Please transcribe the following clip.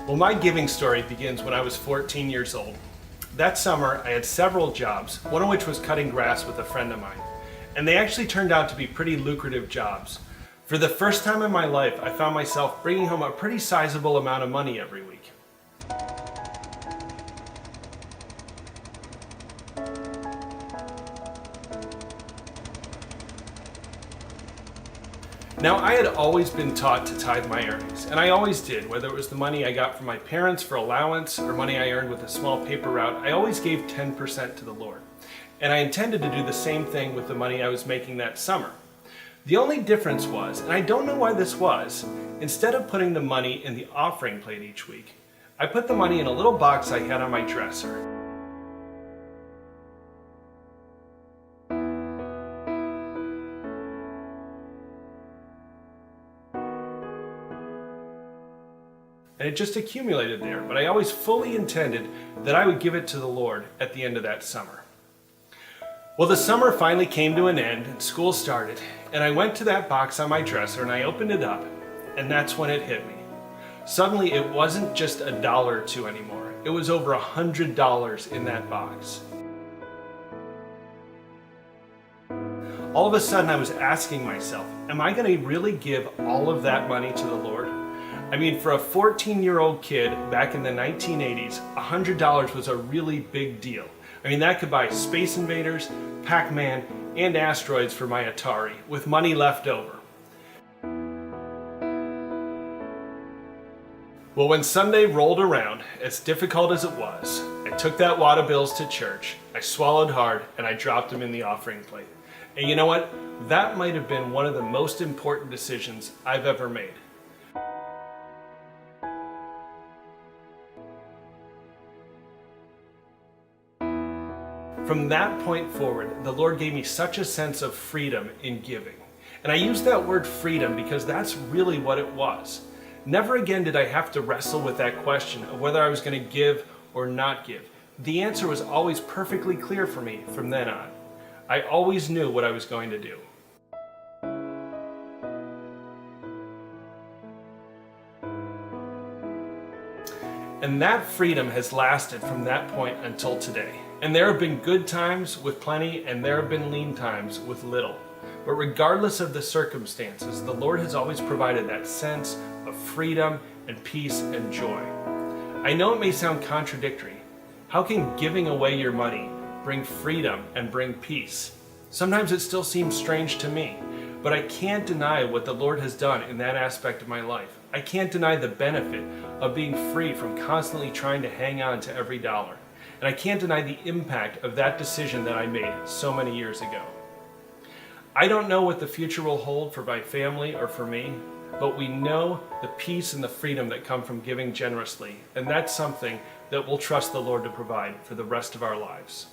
Well, my giving story begins when I was 14 years old. That summer, I had several jobs, one of which was cutting grass with a friend of mine. And they actually turned out to be pretty lucrative jobs. For the first time in my life, I found myself bringing home a pretty sizable amount of money every week. Now, I had always been taught to tithe my earnings, and I always did, whether it was the money I got from my parents for allowance or money I earned with a small paper route. I always gave 10% to the Lord. And I intended to do the same thing with the money I was making that summer. The only difference was, and I don't know why this was, instead of putting the money in the offering plate each week, I put the money in a little box I had on my dresser. And it just accumulated there, but I always fully intended that I would give it to the Lord at the end of that summer. Well, the summer finally came to an end and school started, and I went to that box on my dresser and I opened it up, and that's when it hit me. Suddenly, it wasn't just $1 or $2 anymore. It was over $100 in that box. All of a sudden, I was asking myself, am I going to really give all of that money to the Lord? I mean, for a 14-year-old kid back in the 1980s, $100 was a really big deal. I mean, that could buy Space Invaders, Pac-Man, and Asteroids for my Atari, with money left over. Well, when Sunday rolled around, as difficult as it was, I took that wad of bills to church, I swallowed hard, and I dropped them in the offering plate. And you know what? That might have been one of the most important decisions I've ever made. From that point forward, the Lord gave me such a sense of freedom in giving. And I use that word freedom because that's really what it was. Never again did I have to wrestle with that question of whether I was going to give or not give. The answer was always perfectly clear for me from then on. I always knew what I was going to do. And that freedom has lasted from that point until today. And there have been good times with plenty, and there have been lean times with little. But regardless of the circumstances, the Lord has always provided that sense of freedom and peace and joy. I know it may sound contradictory. How can giving away your money bring freedom and bring peace? Sometimes it still seems strange to me, but I can't deny what the Lord has done in that aspect of my life. I can't deny the benefit of being free from constantly trying to hang on to every dollar. And I can't deny the impact of that decision that I made so many years ago. I don't know what the future will hold for my family or for me, but we know the peace and the freedom that come from giving generously, and that's something that we'll trust the Lord to provide for the rest of our lives.